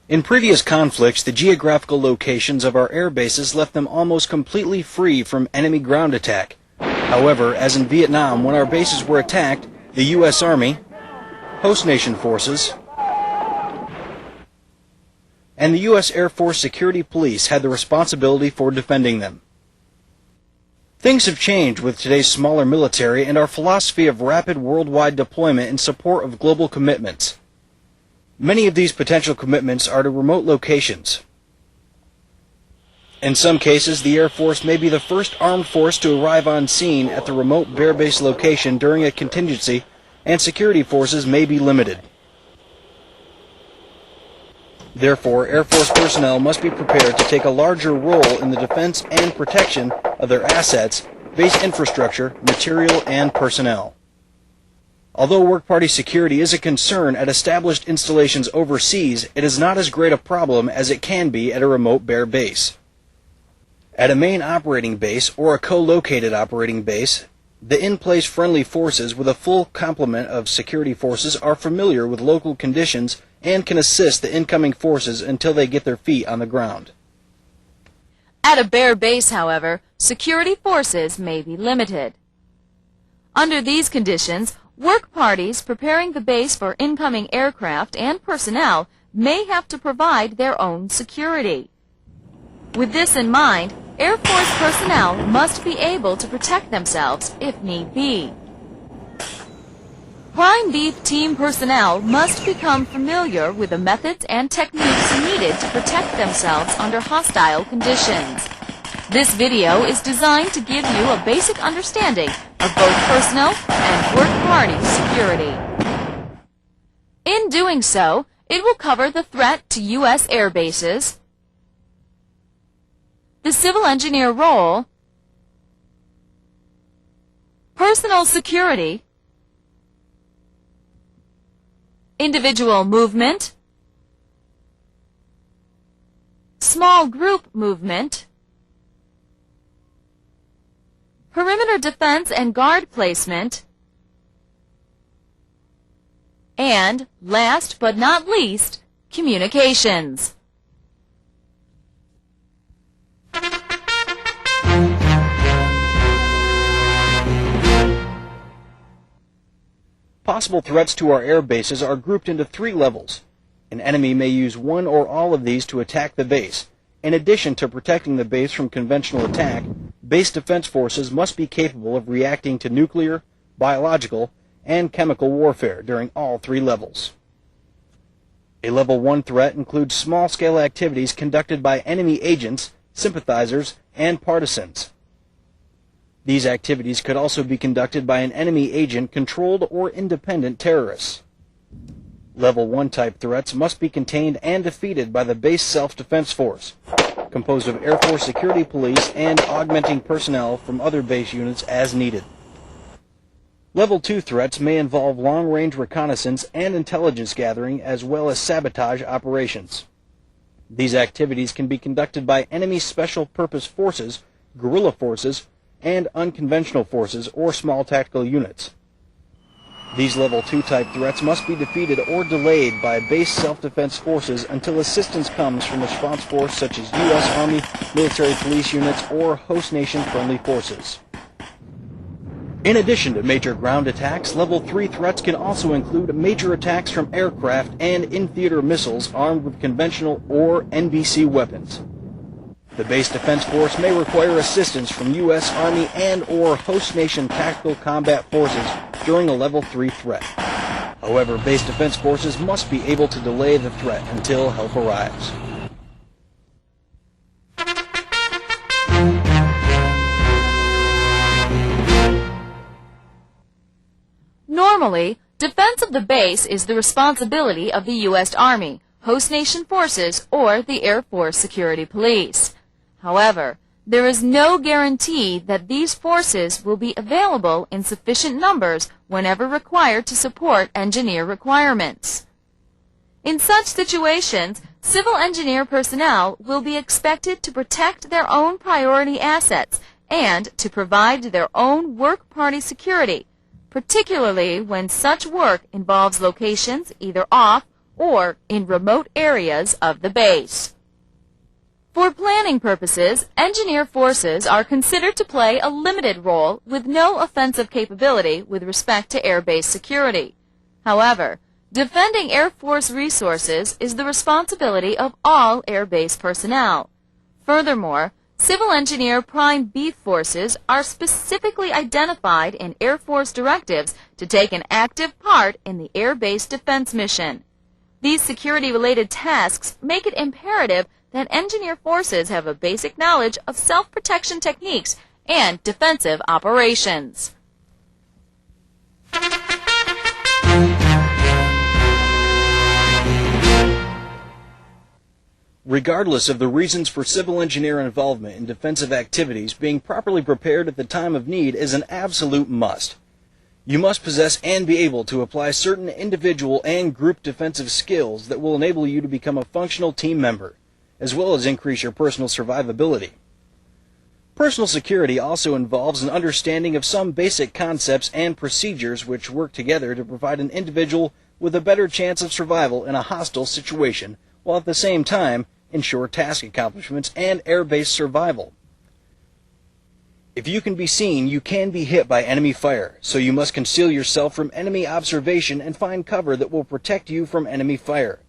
In previous conflicts, the geographical locations of our air bases left them almost completely free from enemy ground attack. However, as in Vietnam, when our bases were attacked, the U.S. Army, host nation forces, and the U.S. Air Force Security Police had the responsibility for defending them. Things have changed with today's smaller military and our philosophy of rapid worldwide deployment in support of global commitments. Many of these potential commitments are to remote locations. In some cases, the Air Force may be the first armed force to arrive on scene at the remote Bear Base location during a contingency, and security forces may be limited. Therefore, Air Force personnel must be prepared to take a larger role in the defense and protection of their assets, base infrastructure, material, and personnel. Although work-party security is a concern at established installations overseas, it is not as great a problem as it can be at a remote Bear Base. At a main operating base or a co-located operating base, the in-place friendly forces with a full complement of security forces are familiar with local conditions and can assist the incoming forces until they get their feet on the ground. At a Bear Base, however, security forces may be limited. Under these conditions, work parties preparing the base for incoming aircraft and personnel may have to provide their own security. With this in mind, Air Force personnel must be able to protect themselves if need be. Prime Beef team personnel must become familiar with the methods and techniques needed to protect themselves under hostile conditions. This video is designed to give you a basic understanding of both personnel and work-party security. In doing so, it will cover the threat to U.S. air bases, the civil engineer role, personal security, individual movement, small group movement, perimeter defense and guard placement, and, last but not least, communications. Possible threats to our air bases are grouped into 3 levels. An enemy may use one or all of these to attack the base. In addition to protecting the base from conventional attack, base defense forces must be capable of reacting to nuclear, biological, and chemical warfare during all 3 levels. A Level 1 threat includes small-scale activities conducted by enemy agents, sympathizers, and partisans. These activities could also be conducted by an enemy agent, controlled or independent terrorists. Level 1 type threats must be contained and defeated by the base self-defense force, composed of Air Force Security Police and augmenting personnel from other base units as needed. Level 2 threats may involve long-range reconnaissance and intelligence gathering as well as sabotage operations. These activities can be conducted by enemy special purpose forces, guerrilla forces, and unconventional forces or small tactical units. These Level 2 type threats must be defeated or delayed by base self-defense forces until assistance comes from response force such as U.S. Army, military police units, or host nation friendly forces. In addition to major ground attacks, Level 3 threats can also include major attacks from aircraft and in-theater missiles armed with conventional or NBC weapons. The base defense force may require assistance from U.S. Army and or host nation tactical combat forces during a Level 3 threat. However, base defense forces must be able to delay the threat until help arrives. Normally, defense of the base is the responsibility of the U.S. Army, host nation forces, or the Air Force Security Police. However, there is no guarantee that these forces will be available in sufficient numbers whenever required to support engineer requirements. In such situations, civil engineer personnel will be expected to protect their own priority assets and to provide their own work-party security, particularly when such work involves locations either off or in remote areas of the base. For planning purposes, engineer forces are considered to play a limited role with no offensive capability with respect to air base security. However, defending Air Force resources is the responsibility of all air base personnel. Furthermore, Civil Engineer Prime Beef forces are specifically identified in Air Force directives to take an active part in the air base defense mission. These security-related tasks make it imperative that engineer forces have a basic knowledge of self-protection techniques and defensive operations. Regardless of the reasons for civil engineer involvement in defensive activities, being properly prepared at the time of need is an absolute must. You must possess and be able to apply certain individual and group defensive skills that will enable you to become a functional team member, as well as increase your personal survivability. Personal security also involves an understanding of some basic concepts and procedures which work together to provide an individual with a better chance of survival in a hostile situation, while at the same time ensure task accomplishments and air-based survival. If you can be seen, you can be hit by enemy fire, so you must conceal yourself from enemy observation and find cover that will protect you from enemy fire.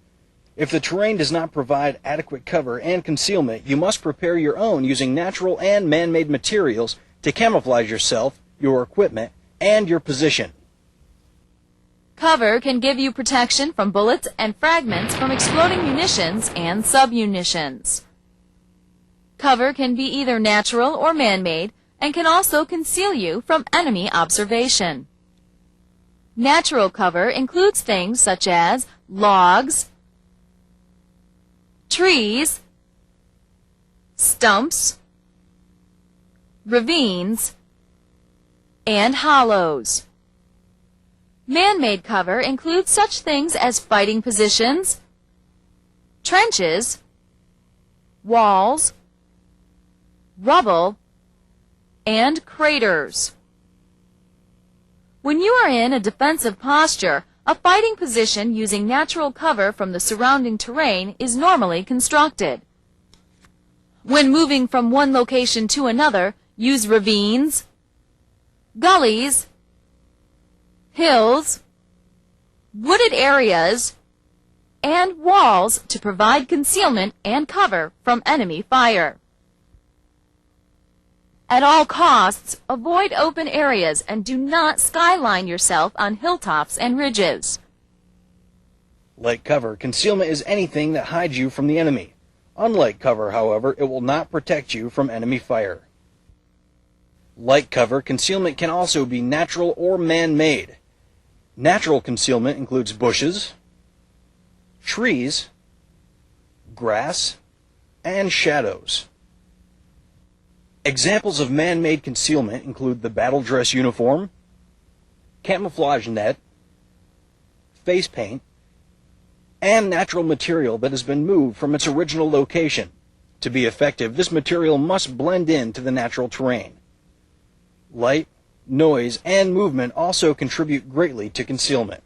If the terrain does not provide adequate cover and concealment, you must prepare your own using natural and man-made materials to camouflage yourself, your equipment, and your position. Cover can give you protection from bullets and fragments from exploding munitions and submunitions. Cover can be either natural or man-made and can also conceal you from enemy observation. Natural cover includes things such as logs, trees, stumps, ravines, and hollows. Man-made cover includes such things as fighting positions, trenches, walls, rubble, and craters. When you are in a defensive posture, a fighting position using natural cover from the surrounding terrain is normally constructed. When moving from one location to another, use ravines, gullies, hills, wooded areas, and walls to provide concealment and cover from enemy fire. At all costs, avoid open areas and do not skyline yourself on hilltops and ridges. Like cover, concealment is anything that hides you from the enemy. Unlike cover, however, it will not protect you from enemy fire. Like cover, concealment can also be natural or man-made. Natural concealment includes bushes, trees, grass, and shadows. Examples of man-made concealment include the battle dress uniform, camouflage net, face paint, and natural material that has been moved from its original location. To be effective, this material must blend into the natural terrain. Light, noise, and movement also contribute greatly to concealment.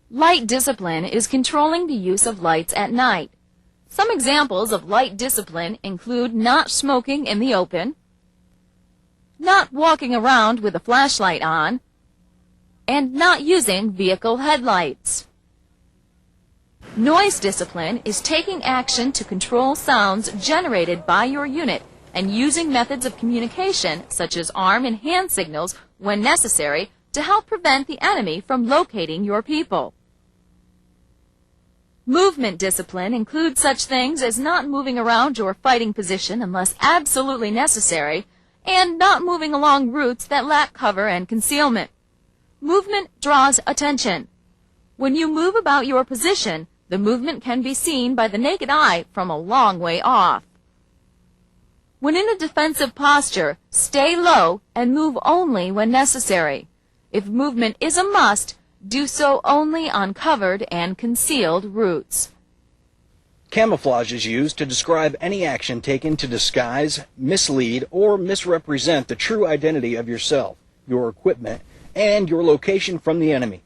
Light discipline is controlling the use of lights at night. Some examples of light discipline include not smoking in the open, not walking around with a flashlight on, and not using vehicle headlights. Noise discipline is taking action to control sounds generated by your unit and using methods of communication such as arm and hand signals when necessary to help prevent the enemy from locating your people. Movement discipline includes such things as not moving around your fighting position unless absolutely necessary and not moving along routes that lack cover and concealment. Movement draws attention. When you move about your position, the movement can be seen by the naked eye from a long way off. When in a defensive posture, stay low and move only when necessary. If movement is a must, do so only on covered and concealed routes. Camouflage is used to describe any action taken to disguise, mislead, or misrepresent the true identity of yourself, your equipment, and your location from the enemy.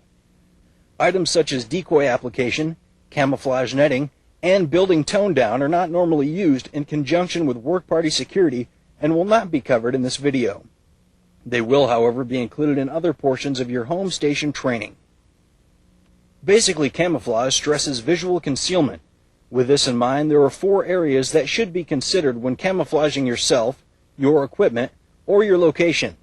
Items such as decoy application, camouflage netting, and building tone down are not normally used in conjunction with work party security and will not be covered in this video. They will, however, be included in other portions of your home station training. Basically, camouflage stresses visual concealment. With this in mind, there are 4 areas that should be considered when camouflaging yourself, your equipment, or your location.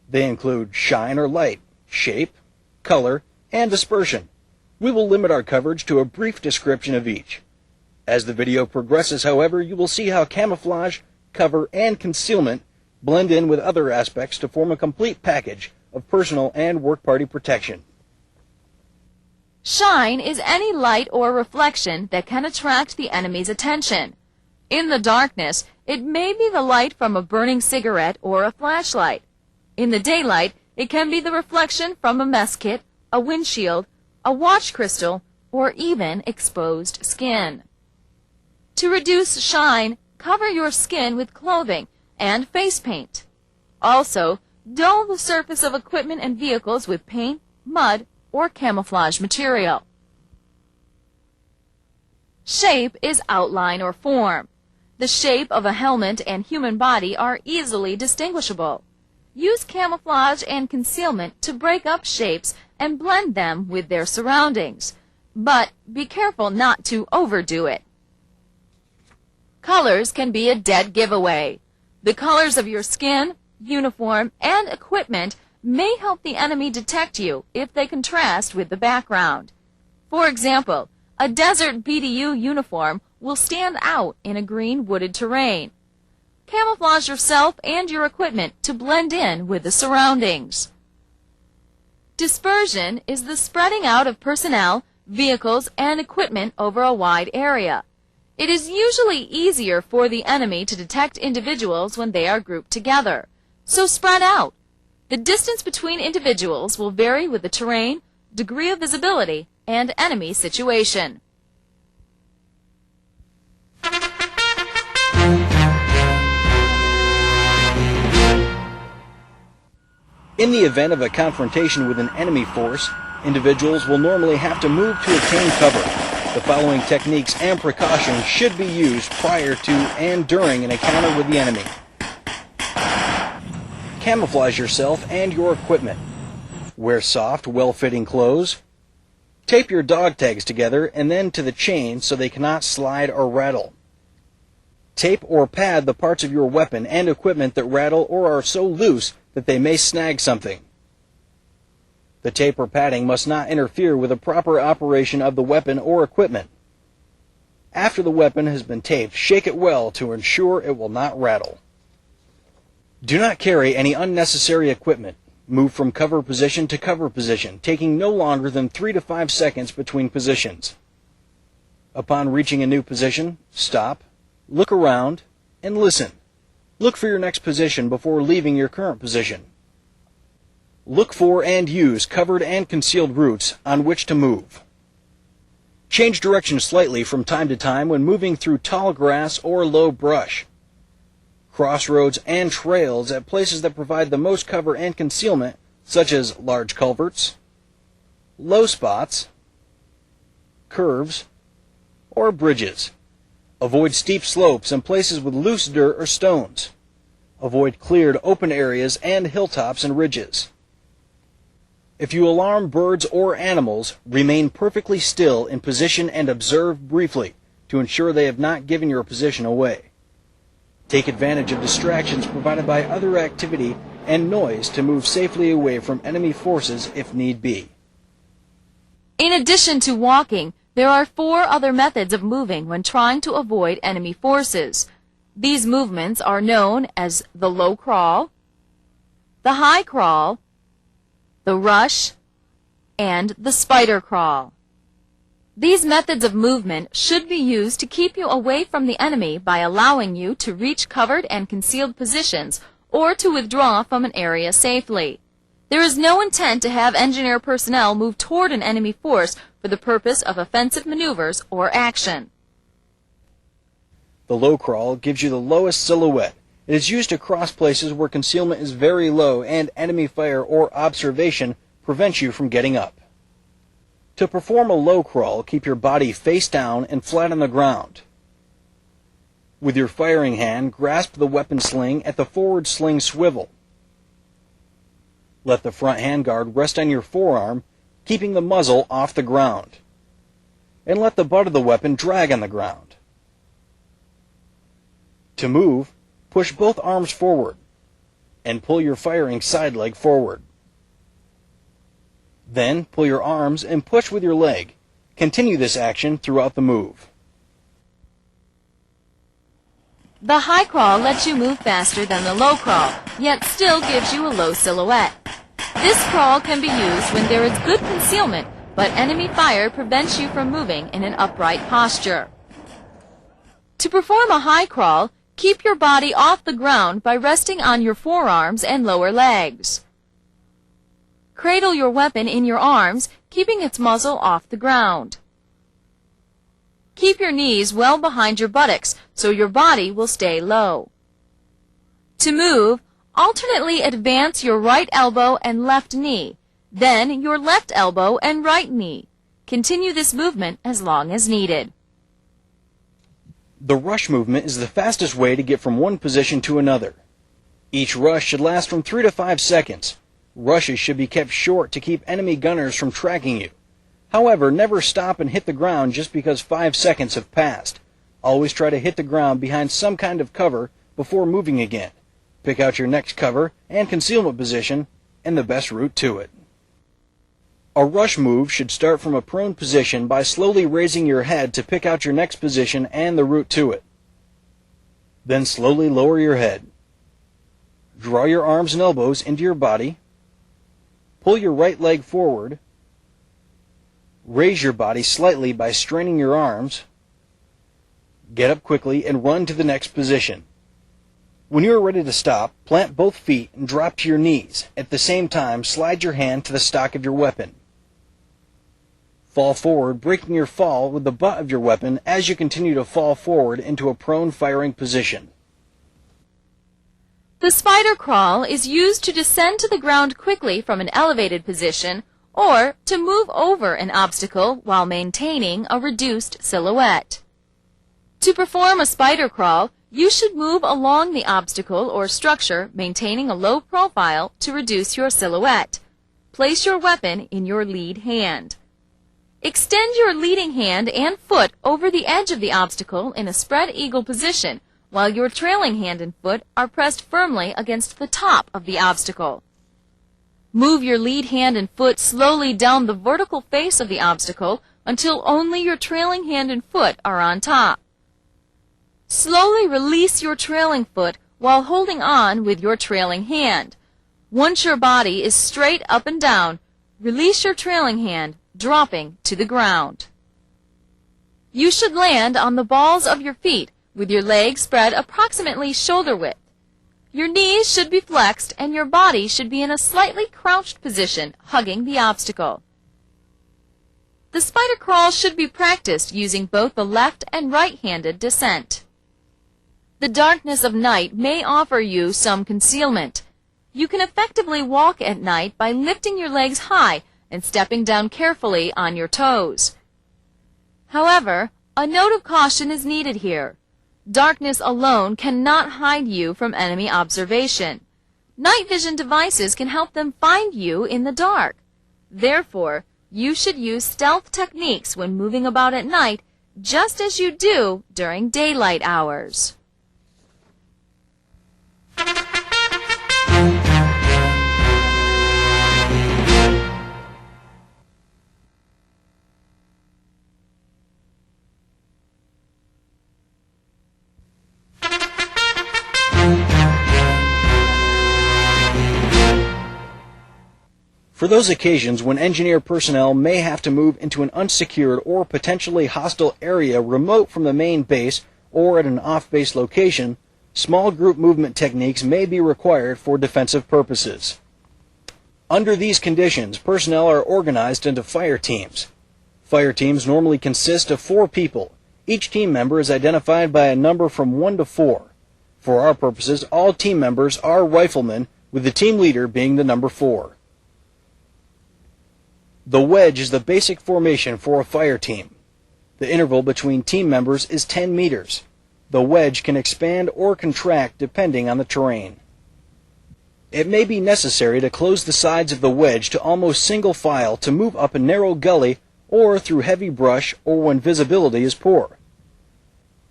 They include shine or light, shape, color, and dispersion. We will limit our coverage to a brief description of each. As the video progresses, however, you will see how camouflage, cover, and concealment blend in with other aspects to form a complete package of personal and work party protection. Shine is any light or reflection that can attract the enemy's attention. In the darkness, it may be the light from a burning cigarette or a flashlight. In the daylight, it can be the reflection from a mess kit, a windshield, a watch crystal, or even exposed skin. To reduce shine, cover your skin with clothing and face paint. Also, dull the surface of equipment and vehicles with paint, mud, or camouflage material. Shape is outline or form. The shape of a helmet and human body are easily distinguishable. Use camouflage and concealment to break up shapes and blend them with their surroundings. But be careful not to overdo it. Colors can be a dead giveaway. The colors of your skin, uniform, and equipment may help the enemy detect you if they contrast with the background. For example, a desert BDU uniform will stand out in a green wooded terrain. Camouflage yourself and your equipment to blend in with the surroundings. Dispersion is the spreading out of personnel, vehicles, and equipment over a wide area. It is usually easier for the enemy to detect individuals when they are grouped together, so spread out. The distance between individuals will vary with the terrain, degree of visibility, and enemy situation. In the event of a confrontation with an enemy force, individuals will normally have to move to obtain cover. The following techniques and precautions should be used prior to and during an encounter with the enemy. Camouflage yourself and your equipment. Wear soft, well-fitting clothes. Tape your dog tags together and then to the chain so they cannot slide or rattle. Tape or pad the parts of your weapon and equipment that rattle or are so loose that they may snag something. The tape or padding must not interfere with the proper operation of the weapon or equipment. After the weapon has been taped, shake it well to ensure it will not rattle. Do not carry any unnecessary equipment. Move from cover position to cover position, taking no longer than 3 to 5 seconds between positions. Upon reaching a new position, stop, look around, and listen. Look for your next position before leaving your current position. Look for and use covered and concealed routes on which to move. Change direction slightly from time to time when moving through tall grass or low brush. Crossroads and trails at places that provide the most cover and concealment, such as large culverts, low spots, curves, or bridges. Avoid steep slopes and places with loose dirt or stones. Avoid cleared open areas and hilltops and ridges. If you alarm birds or animals, remain perfectly still in position and observe briefly to ensure they have not given your position away. Take advantage of distractions provided by other activity and noise to move safely away from enemy forces if need be. In addition to walking, there are 4 other methods of moving when trying to avoid enemy forces. These movements are known as the low crawl, the high crawl, the rush, and the spider crawl. These methods of movement should be used to keep you away from the enemy by allowing you to reach covered and concealed positions or to withdraw from an area safely. There is no intent to have engineer personnel move toward an enemy force for the purpose of offensive maneuvers or action. The low crawl gives you the lowest silhouette. It is used to cross places where concealment is very low and enemy fire or observation prevents you from getting up. To perform a low crawl, keep your body face down and flat on the ground. With your firing hand, grasp the weapon sling at the forward sling swivel. Let the front handguard rest on your forearm, keeping the muzzle off the ground. And let the butt of the weapon drag on the ground. To move, push both arms forward and pull your firing side leg forward. Then pull your arms and push with your leg. Continue this action throughout the move. The high crawl lets you move faster than the low crawl, yet still gives you a low silhouette. This crawl can be used when there is good concealment, but enemy fire prevents you from moving in an upright posture. To perform a high crawl, keep your body off the ground by resting on your forearms and lower legs. Cradle your weapon in your arms, keeping its muzzle off the ground. Keep your knees well behind your buttocks so your body will stay low. To move, alternately advance your right elbow and left knee, then your left elbow and right knee. Continue this movement as long as needed. The rush movement is the fastest way to get from one position to another. Each rush should last from 3 to 5 seconds. Rushes should be kept short to keep enemy gunners from tracking you. However, never stop and hit the ground just because 5 seconds have passed. Always try to hit the ground behind some kind of cover before moving again. Pick out your next cover and concealment position and the best route to it. A rush move should start from a prone position by slowly raising your head to pick out your next position and the route to it. Then slowly lower your head. Draw your arms and elbows into your body. Pull your right leg forward. Raise your body slightly by straining your arms. Get up quickly and run to the next position. When you are ready to stop, plant both feet and drop to your knees. At the same time, slide your hand to the stock of your weapon. Fall forward, breaking your fall with the butt of your weapon as you continue to fall forward into a prone firing position. The spider crawl is used to descend to the ground quickly from an elevated position or to move over an obstacle while maintaining a reduced silhouette. To perform a spider crawl, you should move along the obstacle or structure, maintaining a low profile to reduce your silhouette. Place your weapon in your lead hand. Extend your leading hand and foot over the edge of the obstacle in a spread eagle position, while your trailing hand and foot are pressed firmly against the top of the obstacle. Move your lead hand and foot slowly down the vertical face of the obstacle until only your trailing hand and foot are on top. Slowly release your trailing foot while holding on with your trailing hand. Once your body is straight up and down, release your trailing hand, dropping to the ground. You should land on the balls of your feet with your legs spread approximately shoulder width. Your knees should be flexed and your body should be in a slightly crouched position, hugging the obstacle. The spider crawl should be practiced using both the left and right-handed descent. The darkness of night may offer you some concealment. You can effectively walk at night by lifting your legs high and stepping down carefully on your toes. However, a note of caution is needed here. Darkness alone cannot hide you from enemy observation. Night vision devices can help them find you in the dark. Therefore, you should use stealth techniques when moving about at night, just as you do during daylight hours. For those occasions when engineer personnel may have to move into an unsecured or potentially hostile area remote from the main base or at an off-base location, small group movement techniques may be required for defensive purposes. Under these conditions, personnel are organized into fire teams. Fire teams normally consist of 4 people. Each team member is identified by a number from 1 to 4. For our purposes, all team members are riflemen, with the team leader being the number 4. The wedge is the basic formation for a fire team. The interval between team members is 10 meters. The wedge can expand or contract depending on the terrain. It may be necessary to close the sides of the wedge to almost single file to move up a narrow gully or through heavy brush or when visibility is poor.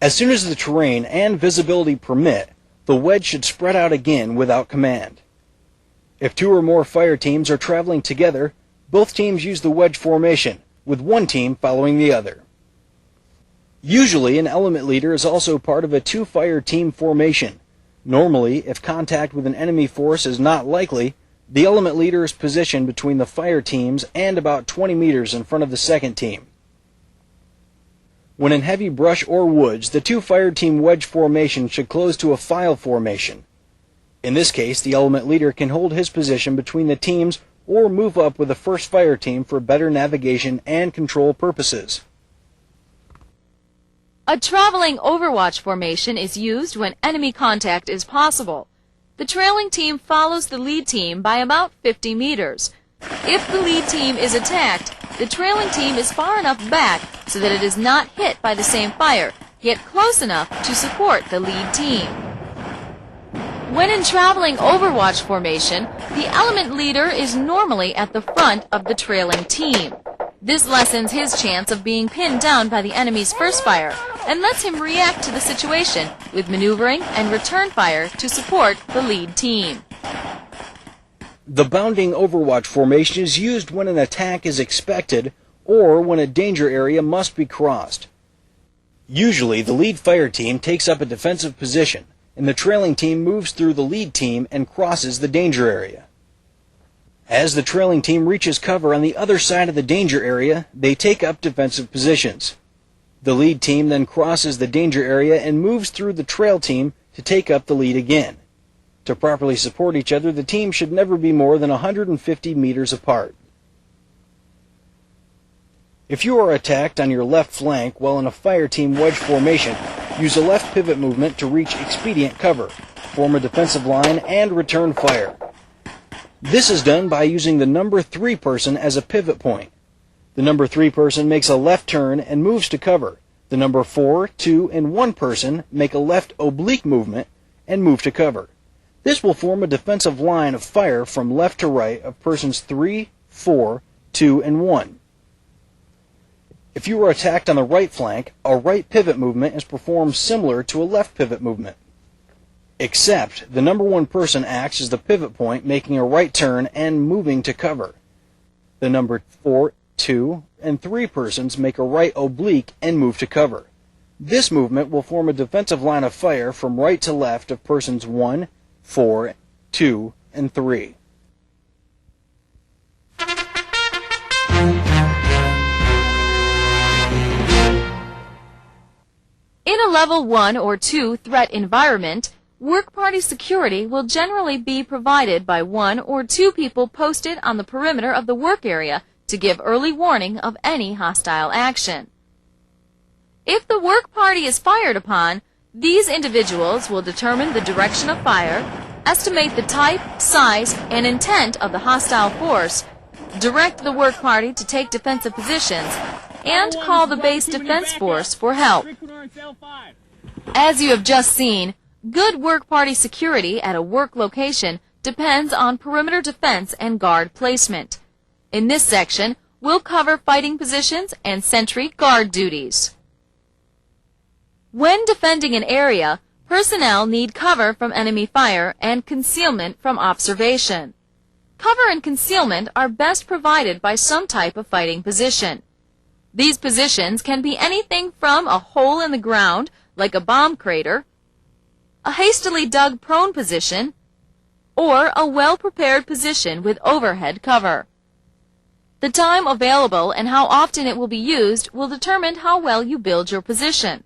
As soon as the terrain and visibility permit, the wedge should spread out again without command. If two or more fire teams are traveling together, both teams use the wedge formation, with one team following the other. Usually, an element leader is also part of a two-fire team formation. Normally, if contact with an enemy force is not likely, the element leader is positioned between the fire teams and about 20 meters in front of the second team. When in heavy brush or woods, the two-fire team wedge formation should close to a file formation. In this case, the element leader can hold his position between the teams or move up with the first fire team for better navigation and control purposes. A traveling overwatch formation is used when enemy contact is possible. The trailing team follows the lead team by about 50 meters. If the lead team is attacked, the trailing team is far enough back so that it is not hit by the same fire, yet close enough to support the lead team. When in traveling overwatch formation, the element leader is normally at the front of the trailing team. This lessens his chance of being pinned down by the enemy's first fire and lets him react to the situation with maneuvering and return fire to support the lead team. The bounding overwatch formation is used when an attack is expected or when a danger area must be crossed. Usually, the lead fire team takes up a defensive position, and the trailing team moves through the lead team and crosses the danger area. As the trailing team reaches cover on the other side of the danger area, they take up defensive positions. The lead team then crosses the danger area and moves through the trail team to take up the lead again. To properly support each other, the team should never be more than 150 meters apart. If you are attacked on your left flank while in a fire team wedge formation, use a left pivot movement to reach expedient cover, form a defensive line, and return fire. This is done by using the number 3 person as a pivot point. The number 3 person makes a left turn and moves to cover. The number 4, 2, and 1 person make a left oblique movement and move to cover. This will form a defensive line of fire from left to right of persons 3, 4, 2, and 1. If you are attacked on the right flank, a right pivot movement is performed similar to a left pivot movement. Except the number 1 person acts as the pivot point, making a right turn and moving to cover. The number 4, 2, and 3 persons make a right oblique and move to cover. This movement will form a defensive line of fire from right to left of persons 1, 4, 2, and 3. In a level 1 or 2 threat environment, work party security will generally be provided by 1 or 2 people posted on the perimeter of the work area to give early warning of any hostile action. If the work party is fired upon, these individuals will determine the direction of fire, estimate the type, size, and intent of the hostile force, direct the work party to take defensive positions, and call the base defense force for help. As you have just seen, good work party security at a work location depends on perimeter defense and guard placement. In this section, we'll cover fighting positions and sentry guard duties. When defending an area, personnel need cover from enemy fire and concealment from observation. Cover and concealment are best provided by some type of fighting position. These positions can be anything from a hole in the ground, like a bomb crater, a hastily dug prone position, or a well-prepared position with overhead cover. The time available and how often it will be used will determine how well you build your position.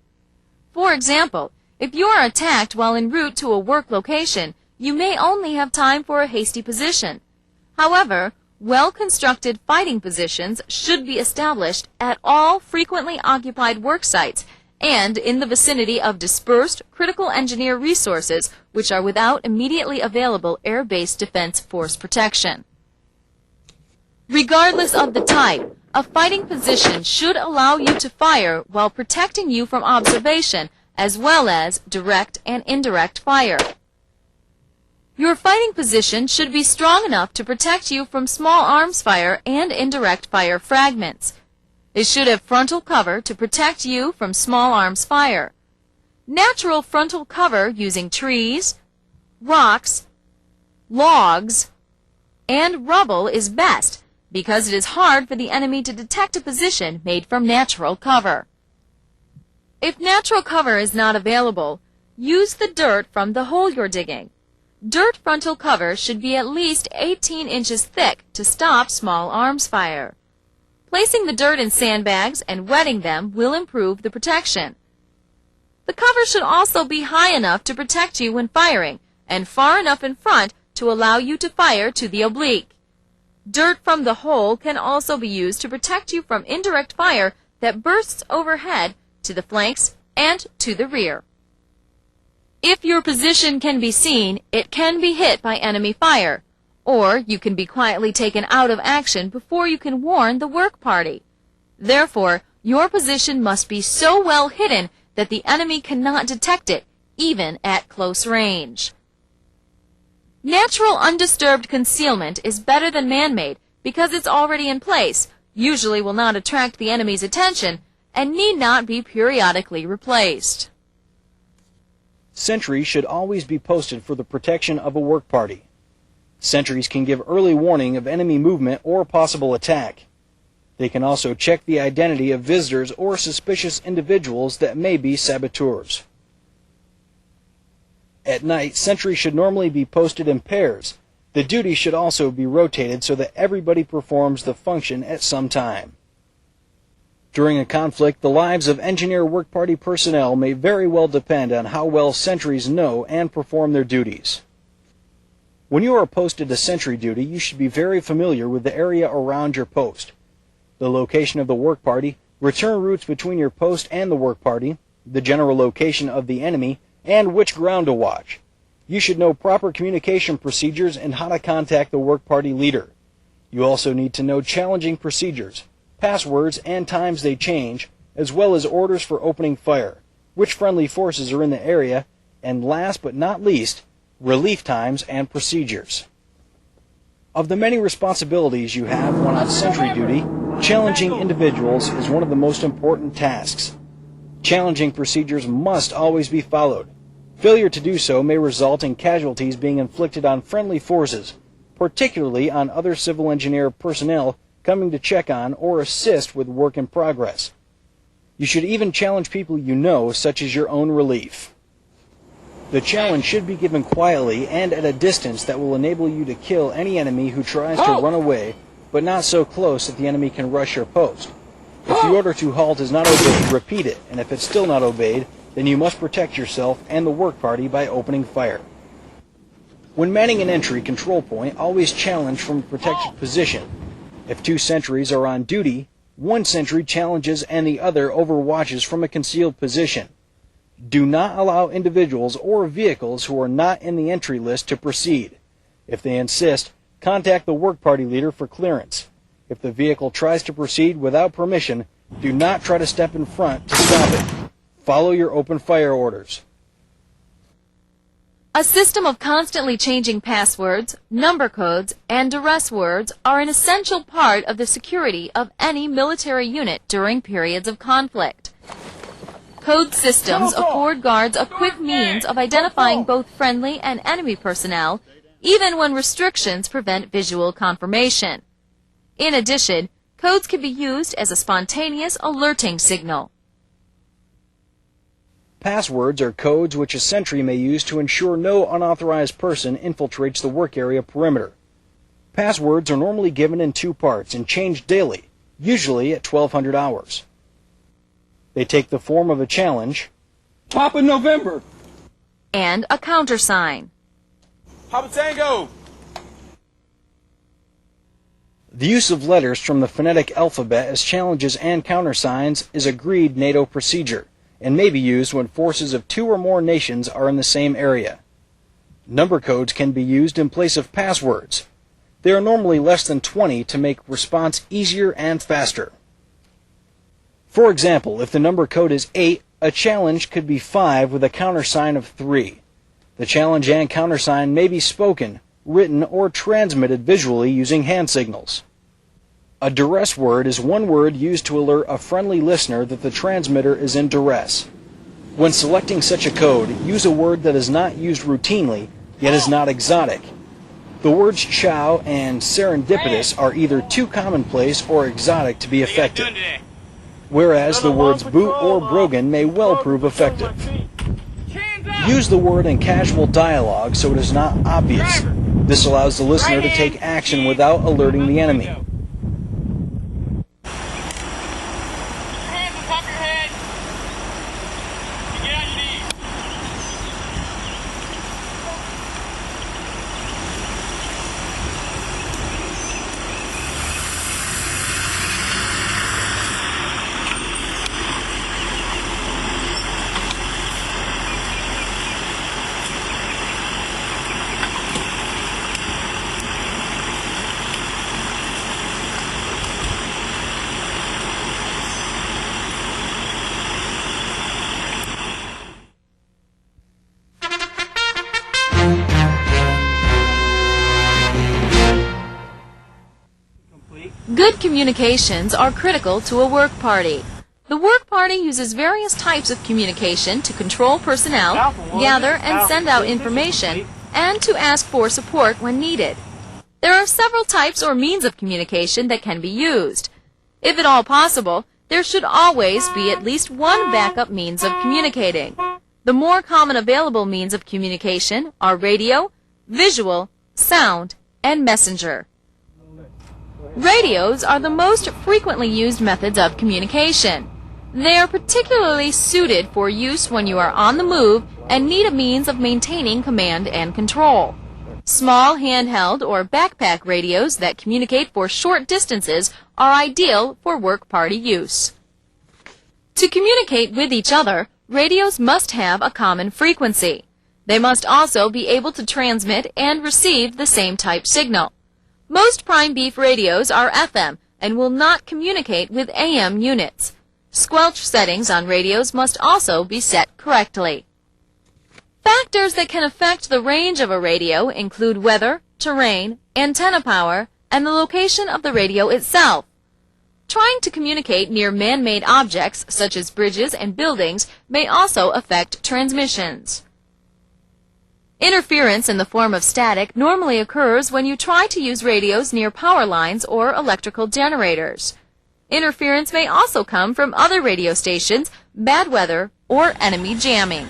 For example, if you are attacked while en route to a work location, you may only have time for a hasty position. However, well-constructed fighting positions should be established at all frequently occupied work sites and in the vicinity of dispersed critical engineer resources which are without immediately available air-based defense force protection. Regardless of the type, a fighting position should allow you to fire while protecting you from observation as well as direct and indirect fire. Your fighting position should be strong enough to protect you from small arms fire and indirect fire fragments. It should have frontal cover to protect you from small arms fire. Natural frontal cover using trees, rocks, logs, and rubble is best because it is hard for the enemy to detect a position made from natural cover. If natural cover is not available, use the dirt from the hole you're digging. Dirt frontal cover should be at least 18 inches thick to stop small arms fire. Placing the dirt in sandbags and wetting them will improve the protection. The cover should also be high enough to protect you when firing and far enough in front to allow you to fire to the oblique. Dirt from the hole can also be used to protect you from indirect fire that bursts overhead to the flanks and to the rear. If your position can be seen, it can be hit by enemy fire, or you can be quietly taken out of action before you can warn the work party. Therefore, your position must be so well hidden that the enemy cannot detect it, even at close range. Natural undisturbed concealment is better than man-made because it's already in place, usually will not attract the enemy's attention, and need not be periodically replaced. Sentries should always be posted for the protection of a work party. Sentries can give early warning of enemy movement or possible attack. They can also check the identity of visitors or suspicious individuals that may be saboteurs. At night, sentries should normally be posted in pairs. The duty should also be rotated so that everybody performs the function at some time. During a conflict, the lives of engineer work party personnel may very well depend on how well sentries know and perform their duties. When you are posted to sentry duty, you should be very familiar with the area around your post, the location of the work party, return routes between your post and the work party, the general location of the enemy, and which ground to watch. You should know proper communication procedures and how to contact the work party leader. You also need to know challenging procedures, passwords and times they change, as well as orders for opening fire, which friendly forces are in the area, and last but not least, relief times and procedures. Of the many responsibilities you have when on sentry duty, challenging individuals is one of the most important tasks. Challenging procedures must always be followed. Failure to do so may result in casualties being inflicted on friendly forces, particularly on other civil engineer personnel coming to check on or assist with work in progress. You should even challenge people you know, such as your own relief. The challenge should be given quietly and at a distance that will enable you to kill any enemy who tries to run away, but not so close that the enemy can rush your post. If the order to halt is not obeyed, repeat it, and if it's still not obeyed, then you must protect yourself and the work party by opening fire. When manning an entry control point, always challenge from a protected position. If two sentries are on duty, one sentry challenges and the other overwatches from a concealed position. Do not allow individuals or vehicles who are not in the entry list to proceed. If they insist, contact the work party leader for clearance. If the vehicle tries to proceed without permission, do not try to step in front to stop it. Follow your open fire orders. A system of constantly changing passwords, number codes, and duress words are an essential part of the security of any military unit during periods of conflict. Code systems afford guards a quick means of identifying both friendly and enemy personnel, even when restrictions prevent visual confirmation. In addition, codes can be used as a spontaneous alerting signal. Passwords are codes which a sentry may use to ensure no unauthorized person infiltrates the work area perimeter. Passwords are normally given in two parts and changed daily, usually at 1200 hours. They take the form of a challenge, Papa November, and a countersign. Papa Tango. The use of letters from the phonetic alphabet as challenges and countersigns is agreed NATO procedure, and may be used when forces of two or more nations are in the same area. Number codes can be used in place of passwords. There are normally less than 20 to make response easier and faster. For example, if the number code is 8, a challenge could be 5 with a countersign of 3. The challenge and countersign may be spoken, written, or transmitted visually using hand signals. A duress word is one word used to alert a friendly listener that the transmitter is in duress. When selecting such a code, use a word that is not used routinely, yet is not exotic. The words chow and serendipitous are either too commonplace or exotic to be effective, whereas the words boot or brogan may well prove effective. Use the word in casual dialogue so it is not obvious. This allows the listener to take action without alerting the enemy. Hands on top of your head. Get on your knees. Good communications are critical to a work party. The work party uses various types of communication to control personnel, gather and send out information, and to ask for support when needed. There are several types or means of communication that can be used. If at all possible, there should always be at least one backup means of communicating. The more common available means of communication are radio, visual, sound, and messenger. Radios are the most frequently used methods of communication. They are particularly suited for use when you are on the move and need a means of maintaining command and control. Small handheld or backpack radios that communicate for short distances are ideal for work party use. To communicate with each other, radios must have a common frequency. They must also be able to transmit and receive the same type signal. Most prime beef radios are FM and will not communicate with AM units. Squelch settings on radios must also be set correctly. Factors that can affect the range of a radio include weather, terrain, antenna power, and the location of the radio itself. Trying to communicate near man-made objects such as bridges and buildings may also affect transmissions. Interference in the form of static normally occurs when you try to use radios near power lines or electrical generators. Interference may also come from other radio stations, bad weather, or enemy jamming.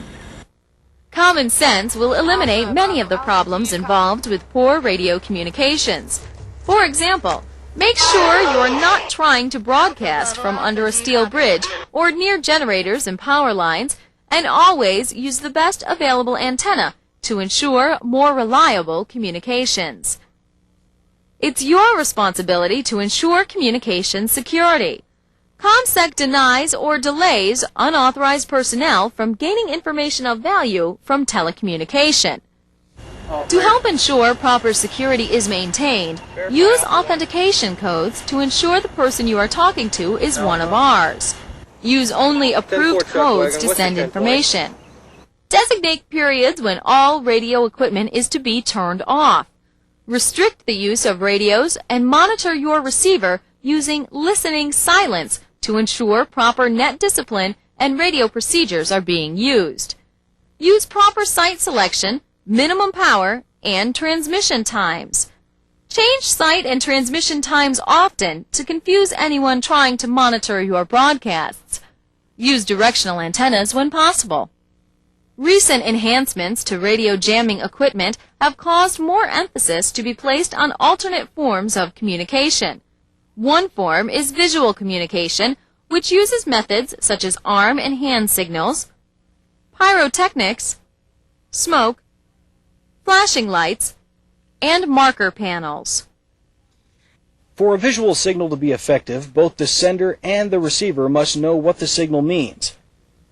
Common sense will eliminate many of the problems involved with poor radio communications. For example, make sure you are not trying to broadcast from under a steel bridge or near generators and power lines, and always use the best available antenna to ensure more reliable communications. It's your responsibility to ensure communication security. ComSec denies or delays unauthorized personnel from gaining information of value from telecommunication. To help ensure proper security is maintained, use authentication codes to ensure the person you are talking to is one of ours. Use only approved codes to send information. Designate periods when all radio equipment is to be turned off. Restrict the use of radios and monitor your receiver using listening silence to ensure proper net discipline and radio procedures are being used. Use proper site selection, minimum power, and transmission times. Change site and transmission times often to confuse anyone trying to monitor your broadcasts. Use directional antennas when possible. Recent enhancements to radio jamming equipment have caused more emphasis to be placed on alternate forms of communication. One form is visual communication, which uses methods such as arm and hand signals, pyrotechnics, smoke, flashing lights, and marker panels. For a visual signal to be effective, both the sender and the receiver must know what the signal means.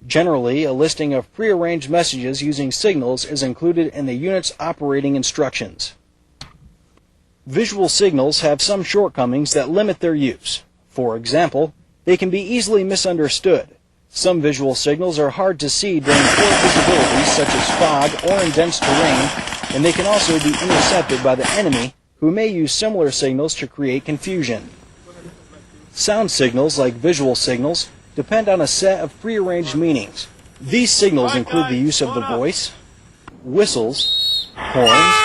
Generally, a listing of prearranged messages using signals is included in the unit's operating instructions. Visual signals have some shortcomings that limit their use. For example, they can be easily misunderstood. Some visual signals are hard to see during poor visibility, such as fog or in dense terrain, and they can also be intercepted by the enemy, who may use similar signals to create confusion. Sound signals, like visual signals, depend on a set of prearranged meanings. These signals include the use of the voice, whistles, horns,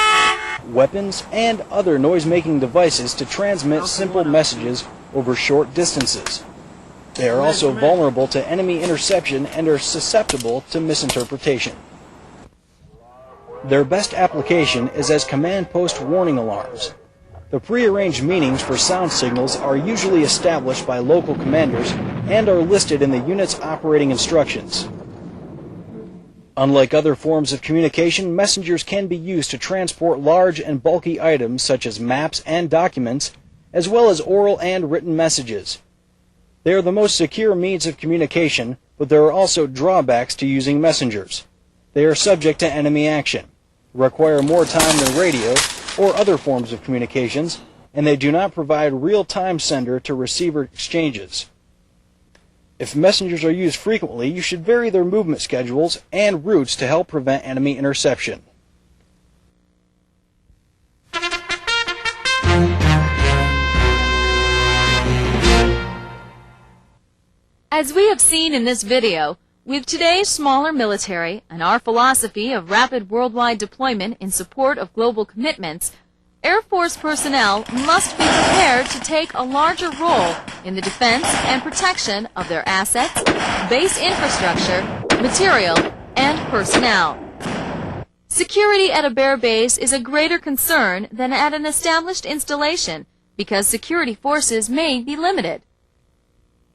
weapons, and other noise-making devices to transmit simple messages over short distances. They are also vulnerable to enemy interception and are susceptible to misinterpretation. Their best application is as command post warning alarms. The prearranged meanings for sound signals are usually established by local commanders and are listed in the unit's operating instructions. Unlike other forms of communication, messengers can be used to transport large and bulky items such as maps and documents, as well as oral and written messages. They are the most secure means of communication, but there are also drawbacks to using messengers. They are subject to enemy action, require more time than radio or other forms of communications, and they do not provide real-time sender-to-receiver exchanges. If messengers are used frequently, you should vary their movement schedules and routes to help prevent enemy interception. As we have seen in this video, with today's smaller military and our philosophy of rapid worldwide deployment in support of global commitments, Air Force personnel must be prepared to take a larger role in the defense and protection of their assets, base infrastructure, material, and personnel. Security at a bare base is a greater concern than at an established installation because security forces may be limited.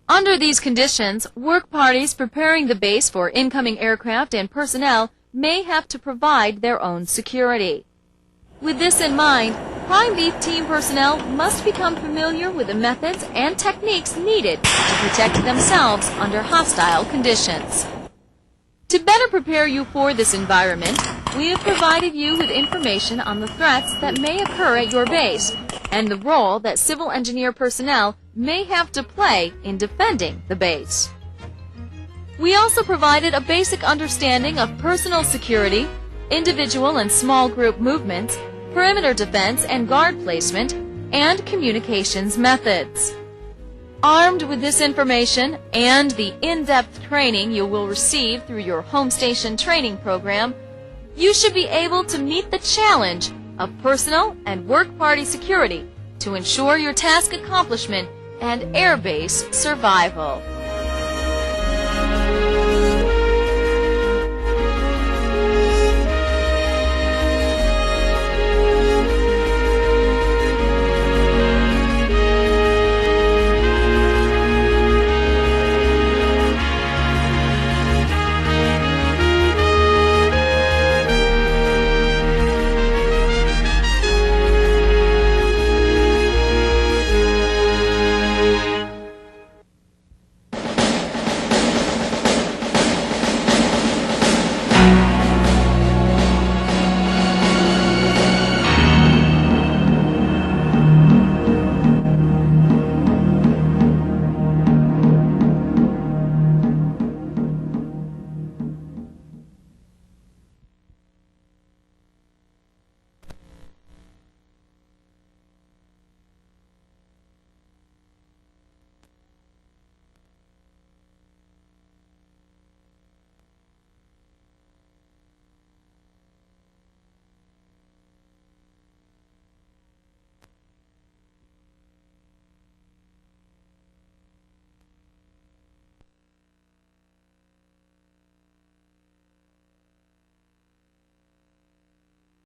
Under these conditions, work parties preparing the base for incoming aircraft and personnel may have to provide their own security. With this in mind, Prime Beef team personnel must become familiar with the methods and techniques needed to protect themselves under hostile conditions. To better prepare you for this environment, we have provided you with information on the threats that may occur at your base and the role that civil engineer personnel may have to play in defending the base. We also provided a basic understanding of personal security, individual and small group movements, perimeter defense and guard placement, and communications methods. Armed with this information and the in-depth training you will receive through your home station training program, you should be able to meet the challenge of personal and work party security to ensure your task accomplishment and airbase survival.